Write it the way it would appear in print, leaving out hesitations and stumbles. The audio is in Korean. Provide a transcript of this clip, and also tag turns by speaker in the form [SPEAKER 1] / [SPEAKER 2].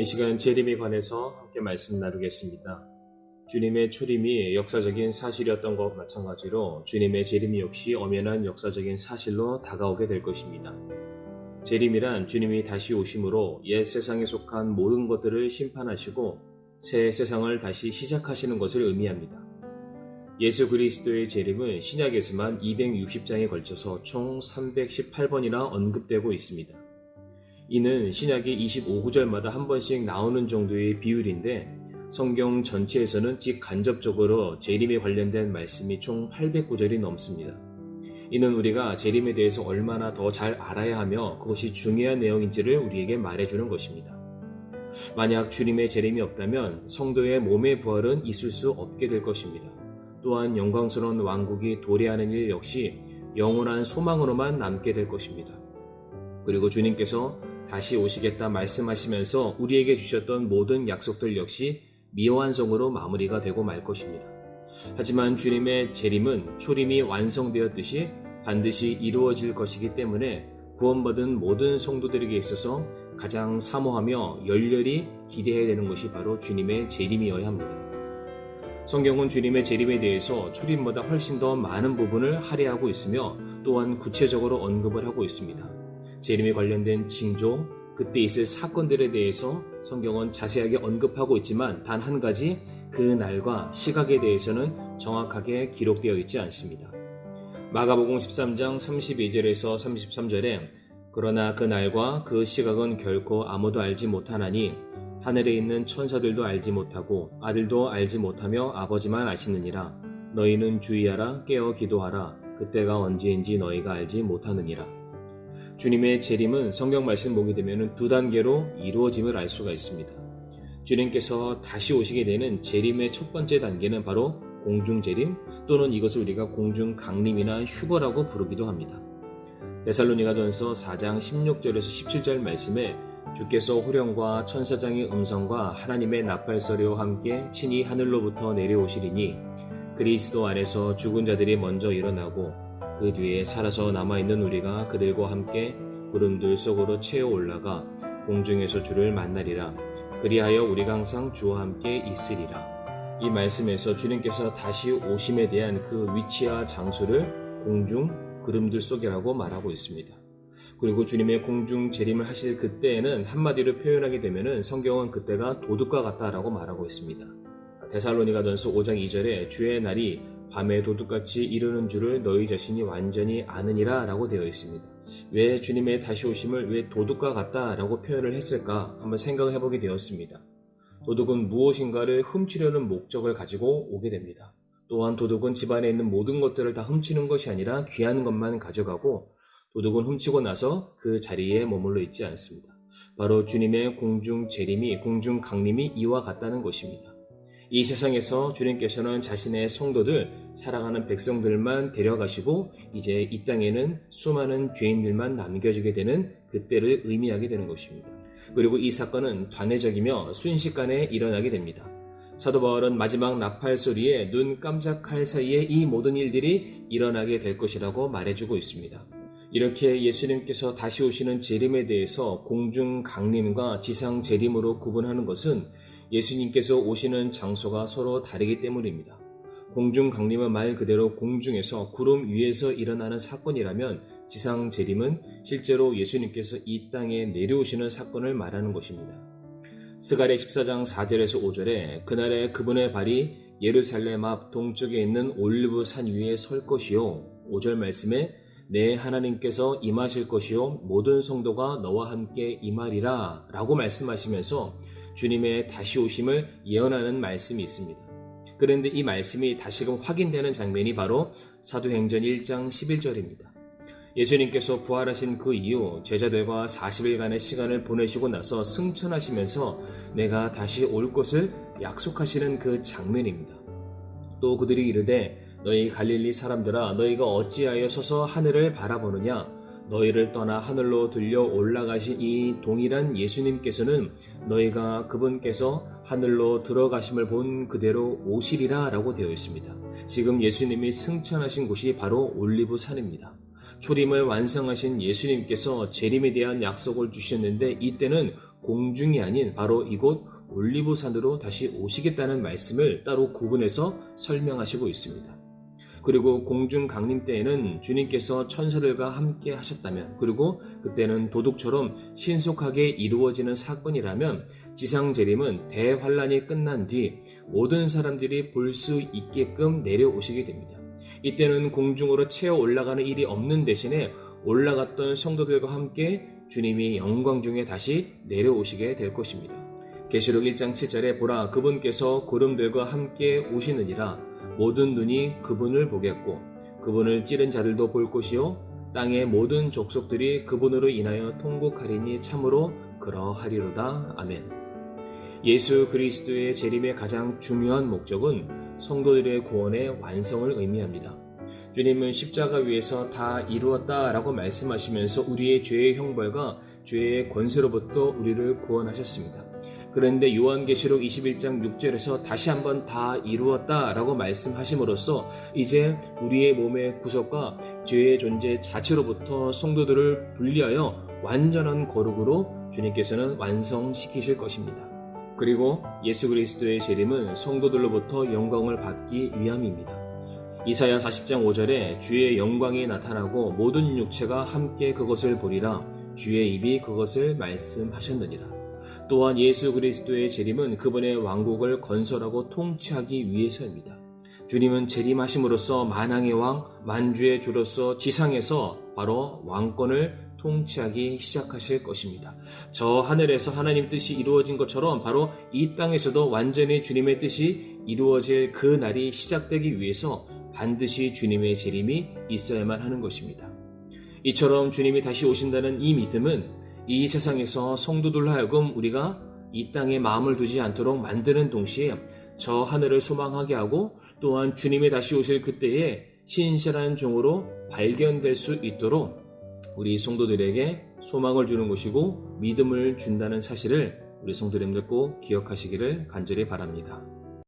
[SPEAKER 1] 이 시간 재림에 관해서 함께 말씀 나누겠습니다. 주님의 초림이 역사적인 사실이었던 것 마찬가지로 주님의 재림이 역시 엄연한 역사적인 사실로 다가오게 될 것입니다. 재림이란 주님이 다시 오심으로 옛 세상에 속한 모든 것들을 심판하시고 새 세상을 다시 시작하시는 것을 의미합니다. 예수 그리스도의 재림은 신약에서만 260장에 걸쳐서 총 318번이나 언급되고 있습니다. 이는 신약의 25구절마다 한 번씩 나오는 정도의 비율인데 성경 전체에서는 직간접적으로 재림에 관련된 말씀이 총 800구절이 넘습니다. 이는 우리가 재림에 대해서 얼마나 더 잘 알아야 하며 그것이 중요한 내용인지를 우리에게 말해주는 것입니다. 만약 주님의 재림이 없다면 성도의 몸의 부활은 있을 수 없게 될 것입니다. 또한 영광스러운 왕국이 도래하는 일 역시 영원한 소망으로만 남게 될 것입니다. 그리고 주님께서 다시 오시겠다 말씀하시면서 우리에게 주셨던 모든 약속들 역시 미완성으로 마무리가 되고 말 것입니다. 하지만 주님의 재림은 초림이 완성되었듯이 반드시 이루어질 것이기 때문에 구원받은 모든 성도들에게 있어서 가장 사모하며 열렬히 기대해야 되는 것이 바로 주님의 재림이어야 합니다. 성경은 주님의 재림에 대해서 초림보다 훨씬 더 많은 부분을 할애하고 있으며 또한 구체적으로 언급을 하고 있습니다. 재림에 관련된 징조, 그때 있을 사건들에 대해서 성경은 자세하게 언급하고 있지만 단 한 가지 그 날과 시각에 대해서는 정확하게 기록되어 있지 않습니다. 마가복음 13장 32절에서 33절에 그러나 그 날과 그 시각은 결코 아무도 알지 못하나니 하늘에 있는 천사들도 알지 못하고 아들도 알지 못하며 아버지만 아시느니라. 너희는 주의하라 깨어 기도하라. 그때가 언제인지 너희가 알지 못하느니라. 주님의 재림은 성경 말씀 보게 되면 두 단계로 이루어짐을 알 수가 있습니다. 주님께서 다시 오시게 되는 재림의 첫 번째 단계는 바로 공중재림 또는 이것을 우리가 공중강림이나 휴거라고 부르기도 합니다. 데살로니가전서 4장 16절에서 17절 말씀에 주께서 호령과 천사장의 음성과 하나님의 나팔소리와 함께 친히 하늘로부터 내려오시리니 그리스도 안에서 죽은 자들이 먼저 일어나고 그 뒤에 살아서 남아있는 우리가 그들과 함께 구름들 속으로 채어 올라가 공중에서 주를 만나리라. 그리하여 우리가 항상 주와 함께 있으리라. 이 말씀에서 주님께서 다시 오심에 대한 그 위치와 장소를 공중 구름들 속이라고 말하고 있습니다. 그리고 주님의 공중 재림을 하실 그때에는 한마디로 표현하게 되면 성경은 그때가 도둑과 같다라고 말하고 있습니다. 데살로니가전서 5장 2절에 주의 날이 밤에 도둑같이 이르는 줄을 너희 자신이 완전히 아느니라 라고 되어 있습니다. 왜 주님의 다시 오심을 왜 도둑과 같다라고 표현을 했을까 한번 생각을 해보게 되었습니다. 도둑은 무엇인가를 훔치려는 목적을 가지고 오게 됩니다. 또한 도둑은 집안에 있는 모든 것들을 다 훔치는 것이 아니라 귀한 것만 가져가고 도둑은 훔치고 나서 그 자리에 머물러 있지 않습니다. 바로 주님의 공중 재림이 공중 강림이 이와 같다는 것입니다. 이 세상에서 주님께서는 자신의 성도들, 사랑하는 백성들만 데려가시고 이제 이 땅에는 수많은 죄인들만 남겨지게 되는 그때를 의미하게 되는 것입니다. 그리고 이 사건은 단회적이며 순식간에 일어나게 됩니다. 사도 바울은 마지막 나팔 소리에 눈 깜짝할 사이에 이 모든 일들이 일어나게 될 것이라고 말해주고 있습니다. 이렇게 예수님께서 다시 오시는 재림에 대해서 공중 강림과 지상 재림으로 구분하는 것은 예수님께서 오시는 장소가 서로 다르기 때문입니다. 공중 강림은 말 그대로 공중에서 구름 위에서 일어나는 사건이라면 지상 재림은 실제로 예수님께서 이 땅에 내려오시는 사건을 말하는 것입니다. 스가랴 14장 4절에서 5절에 그날에 그분의 발이 예루살렘 앞 동쪽에 있는 올리브 산 위에 설 것이요 5절 말씀에 내 하나님께서 임하실 것이요 모든 성도가 너와 함께 임하리라 라고 말씀하시면서 주님의 다시 오심을 예언하는 말씀이 있습니다. 그런데 이 말씀이 다시금 확인되는 장면이 바로 사도행전 1장 11절입니다. 예수님께서 부활하신 그 이후 제자들과 40일간의 시간을 보내시고 나서 승천하시면서 내가 다시 올 것을 약속하시는 그 장면입니다. 또 그들이 이르되 너희 갈릴리 사람들아 너희가 어찌하여 서서 하늘을 바라보느냐 너희를 떠나 하늘로 들려 올라가신 이 동일한 예수님께서는 너희가 그분께서 하늘로 들어가심을 본 그대로 오시리라 라고 되어 있습니다. 지금 예수님이 승천하신 곳이 바로 올리브 산입니다. 초림을 완성하신 예수님께서 재림에 대한 약속을 주셨는데 이때는 공중이 아닌 바로 이곳 올리브산으로 다시 오시겠다는 말씀을 따로 구분해서 설명하시고 있습니다. 그리고 공중 강림 때에는 주님께서 천사들과 함께 하셨다면, 그리고 그때는 도둑처럼 신속하게 이루어지는 사건이라면 지상 재림은 대환란이 끝난 뒤 모든 사람들이 볼 수 있게끔 내려오시게 됩니다. 이때는 공중으로 채워 올라가는 일이 없는 대신에 올라갔던 성도들과 함께 주님이 영광 중에 다시 내려오시게 될 것입니다. 계시록 1장 7절에 보라, 그분께서 구름들과 함께 오시느니라. 모든 눈이 그분을 보겠고 그분을 찌른 자들도 볼 것이요 땅의 모든 족속들이 그분으로 인하여 통곡하리니 참으로 그러하리로다. 아멘. 예수 그리스도의 재림의 가장 중요한 목적은 성도들의 구원의 완성을 의미합니다. 주님은 십자가 위에서 다 이루었다라고 말씀하시면서 우리의 죄의 형벌과 죄의 권세로부터 우리를 구원하셨습니다. 그런데 요한계시록 21장 6절에서 다시 한번 다 이루었다라고 말씀하심으로써 이제 우리의 몸의 구속과 죄의 존재 자체로부터 성도들을 분리하여 완전한 거룩으로 주님께서는 완성시키실 것입니다. 그리고 예수 그리스도의 재림은 성도들로부터 영광을 받기 위함입니다. 이사야 40장 5절에 주의 영광이 나타나고 모든 육체가 함께 그것을 보리라. 주의 입이 그것을 말씀하셨느니라. 또한 예수 그리스도의 재림은 그분의 왕국을 건설하고 통치하기 위해서입니다. 주님은 재림하심으로써 만왕의 왕, 만주의 주로서 지상에서 바로 왕권을 통치하기 시작하실 것입니다. 저 하늘에서 하나님 뜻이 이루어진 것처럼 바로 이 땅에서도 완전히 주님의 뜻이 이루어질 그 날이 시작되기 위해서 반드시 주님의 재림이 있어야만 하는 것입니다. 이처럼 주님이 다시 오신다는 이 믿음은 이 세상에서 성도들로 하여금 우리가 이 땅에 마음을 두지 않도록 만드는 동시에 저 하늘을 소망하게 하고 또한 주님이 다시 오실 그때에 신실한 종으로 발견될 수 있도록 우리 성도들에게 소망을 주는 것이고 믿음을 준다는 사실을 우리 성도님들 꼭 기억하시기를 간절히 바랍니다.